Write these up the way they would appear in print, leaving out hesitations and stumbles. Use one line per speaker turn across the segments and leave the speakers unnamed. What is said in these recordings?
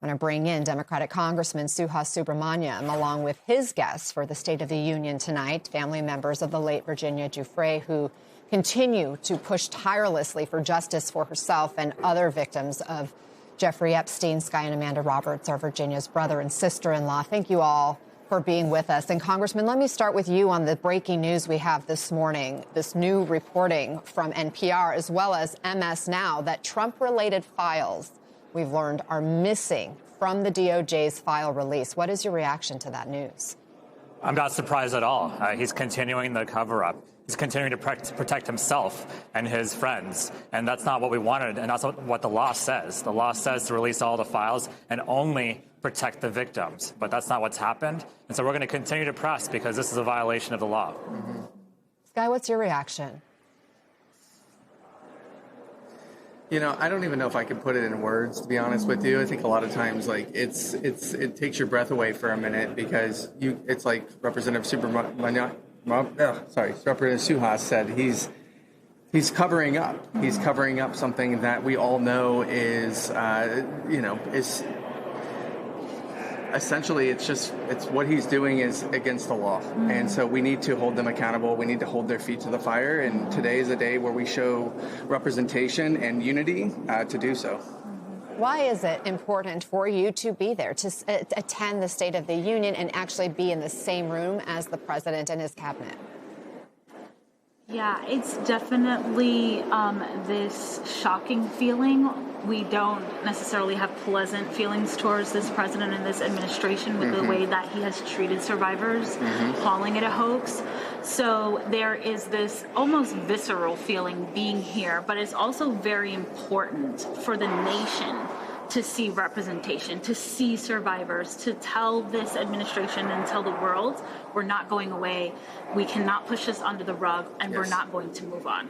I'm going to bring in Democratic Congressman Suhas Subramaniam, along with his guests for the State of the Union tonight, family members of the late Virginia Giuffre, who continue to push tirelessly for justice for herself and other victims of Jeffrey Epstein. Sky and Amanda Roberts are Virginia's brother and sister-in-law. Thank you all for being with us. And Congressman, let me start with you on the breaking news we have this morning, this new reporting from NPR as well as MS Now that Trump-related files we've learned are missing from the DOJ's file release. What is your reaction to that news?
I'm not surprised at all. He's continuing the cover-up. He's continuing to protect himself and his friends. And that's not what we wanted, and that's what the law says. The law says to release all the files and only protect the victims. But that's not what's happened. And so we're going to continue to press because this is a violation of the law.
Mm-hmm. Sky, what's your reaction?
You know, I don't even know if I can put it in words, to be honest with you. I think a lot of times, like, it takes your breath away for a minute because it's like Representative Representative Suhas said, he's covering up. He's covering up something that we all know is essentially, it's what he's doing is against the law. Mm-hmm. And so we need to hold them accountable. We need to hold their feet to the fire. And today is a day where we show representation and unity to do so.
Why is it important for you to be there, to attend the State of the Union and actually be in the same room as the president and his cabinet?
Yeah, it's definitely this shocking feeling. We don't necessarily have pleasant feelings towards this president and this administration with the way that he has treated survivors, calling it a hoax. So there is this almost visceral feeling being here, but it's also very important for the nation to see representation, to see survivors, to tell this administration and tell the world we're not going away, we cannot push this under the rug, and we're not going to move on.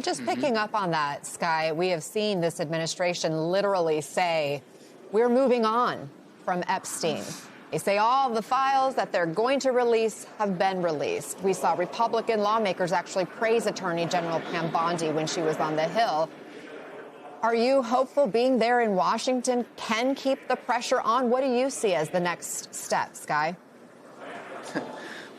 Just picking up on that, Sky, we have seen this administration literally say, we're moving on from Epstein. They say all the files that they're going to release have been released. We saw Republican lawmakers actually praise Attorney General Pam Bondi when she was on the Hill. Are you hopeful being there in Washington can keep the pressure on? What do you see as the next step, Sky?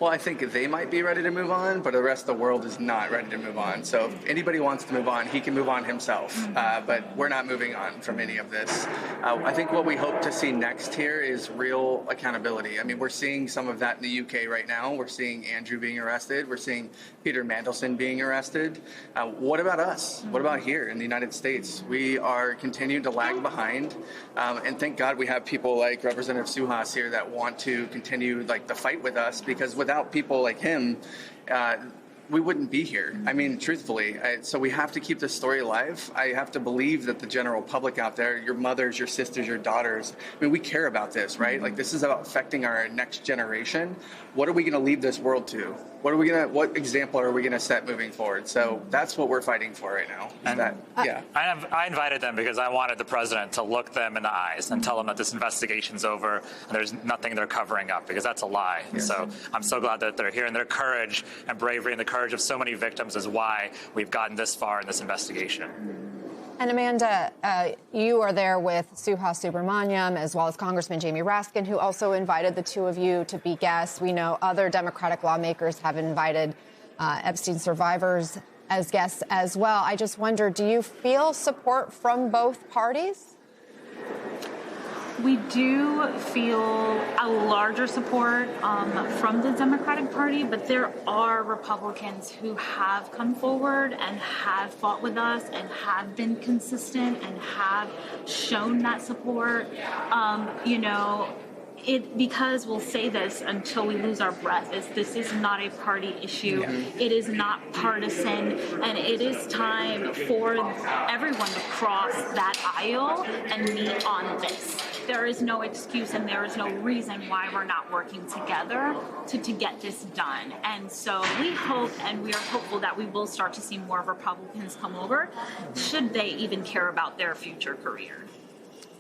Well, I think they might be ready to move on, but the rest of the world is not ready to move on. So if anybody wants to move on, he can move on himself. But we're not moving on from any of this. I think what we hope to see next here is real accountability. I mean, we're seeing some of that in the UK right now. We're seeing Andrew being arrested. We're seeing Peter Mandelson being arrested. What about us? What about here in the United States? We are continuing to lag behind. And thank God we have people like Representative Suhas here that want to continue the fight with us, because without people like him, we wouldn't be here. I mean, truthfully. So we have to keep this story alive. I have to believe that the general public out there, your mothers, your sisters, your daughters, I mean, we care about this, right? Like, this is about affecting our next generation. What are we going to leave this world to? What example are we going to set moving forward? So that's what we're fighting for right now.
I invited them because I wanted the president to look them in the eyes and tell them that this investigation's over and there's nothing they're covering up, because that's a lie. Yes. So I'm so glad that they're here, and their courage and bravery and the courage of so many victims is why we've gotten this far in this investigation.
And Amanda, you are there with Suhas Subramaniam, as well as Congressman Jamie Raskin, who also invited the two of you to be guests. We know other Democratic lawmakers have invited Epstein survivors as guests as well. I just wonder, do you feel support from both parties?
We do feel a larger support from the Democratic Party, but there are Republicans who have come forward and have fought with us and have been consistent and have shown that support. Because we'll say this until we lose our breath, this is not a party issue. Yeah. It is not partisan, and it is time for everyone to cross that aisle and meet on this. There is no excuse and there is no reason why we're not working together to get this done. And so we hope, and we are hopeful, that we will start to see more Republicans come over, should they even care about their future career.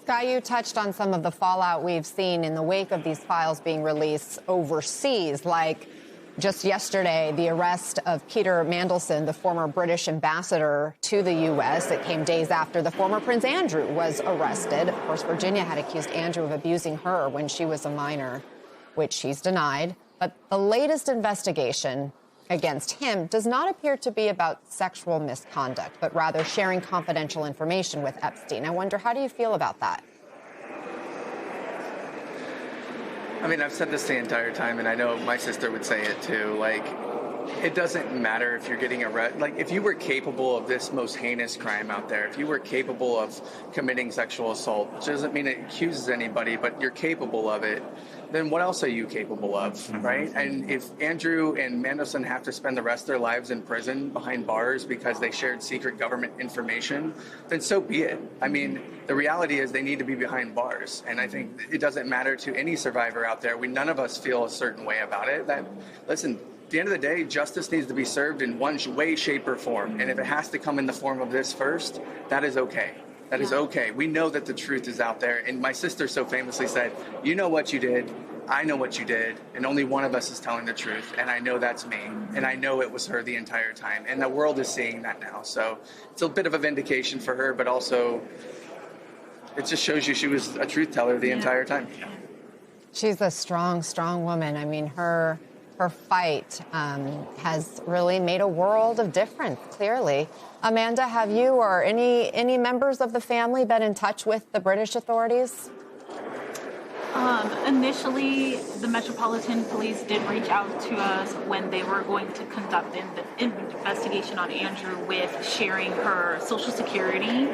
Sky, you touched on some of the fallout we've seen in the wake of these files being released overseas, like Just yesterday, the arrest of Peter Mandelson, the former British ambassador to the U.S., it came days after the former Prince Andrew was arrested. Of course, Virginia had accused Andrew of abusing her when she was a minor, which he's denied. But the latest investigation against him does not appear to be about sexual misconduct, but rather sharing confidential information with Epstein. I wonder, how do you feel about that?
I mean, I've said this the entire time, and I know my sister would say it too. Like, it doesn't matter if you're getting arrested. Like, if you were capable of this most heinous crime out there, if you were capable of committing sexual assault, which doesn't mean it accuses anybody, but you're capable of it, then what else are you capable of, right? And if Andrew and Mandelson have to spend the rest of their lives in prison behind bars because they shared secret government information, then so be it. I mean, the reality is they need to be behind bars. And I think it doesn't matter to any survivor out there. None of us feel a certain way about it. Listen, at the end of the day, justice needs to be served in one way, shape, or form. And if it has to come in the form of this first, that is okay. That is okay. We know that the truth is out there. And my sister so famously said, you know what you did, I know what you did, and only one of us is telling the truth. And I know that's me. And I know it was her the entire time. And the world is seeing that now. So it's a bit of a vindication for her, but also it just shows you she was a truth teller the entire time.
She's a strong, strong woman. I mean, her fight has really made a world of difference, clearly. Amanda, have you or any members of the family been in touch with the British authorities?
Initially, the Metropolitan Police did reach out to us when they were going to conduct an investigation on Andrew with sharing her Social Security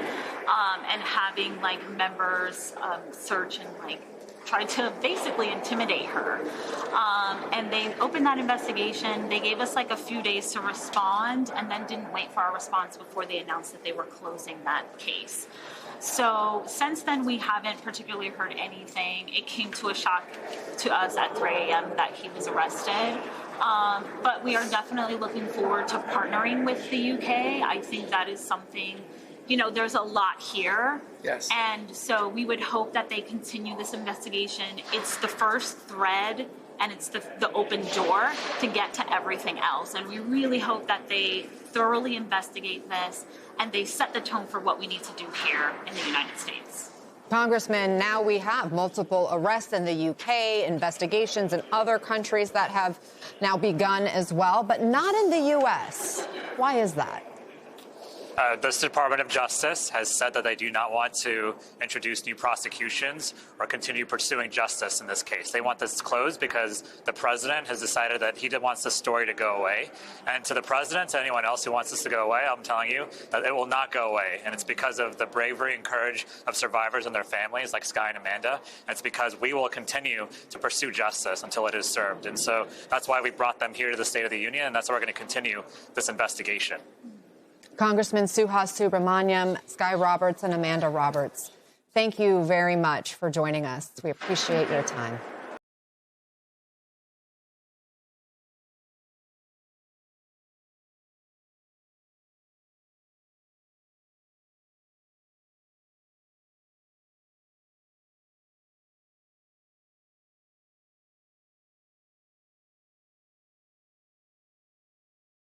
and having members search and try to basically intimidate her. And they opened that investigation. They gave us a few days to respond and then didn't wait for our response before they announced that they were closing that case. So since then, we haven't particularly heard anything. It came to a shock to us at 3 a.m. that he was arrested. But we are definitely looking forward to partnering with the UK. I think that is something, there's a lot here.
Yes.
And so we would hope that they continue this investigation. It's the first thread, and it's the open door to get to everything else. And we really hope that they thoroughly investigate this and they set the tone for what we need to do here in the United States.
Congressman, now we have multiple arrests in the UK, investigations in other countries that have now begun as well, but not in the U.S. Why is that?
The Department of Justice has said that they do not want to introduce new prosecutions or continue pursuing justice in this case. They want this closed because the president has decided that he wants this story to go away. And to the president, to anyone else who wants this to go away, I'm telling you that it will not go away. And it's because of the bravery and courage of survivors and their families like Sky and Amanda. And it's because we will continue to pursue justice until it is served. And so that's why we brought them here to the State of the Union, and that's why we're going to continue this investigation.
Congressman Suhas Subramaniam, Sky Roberts, and Amanda Roberts, thank you very much for joining us. We appreciate your time.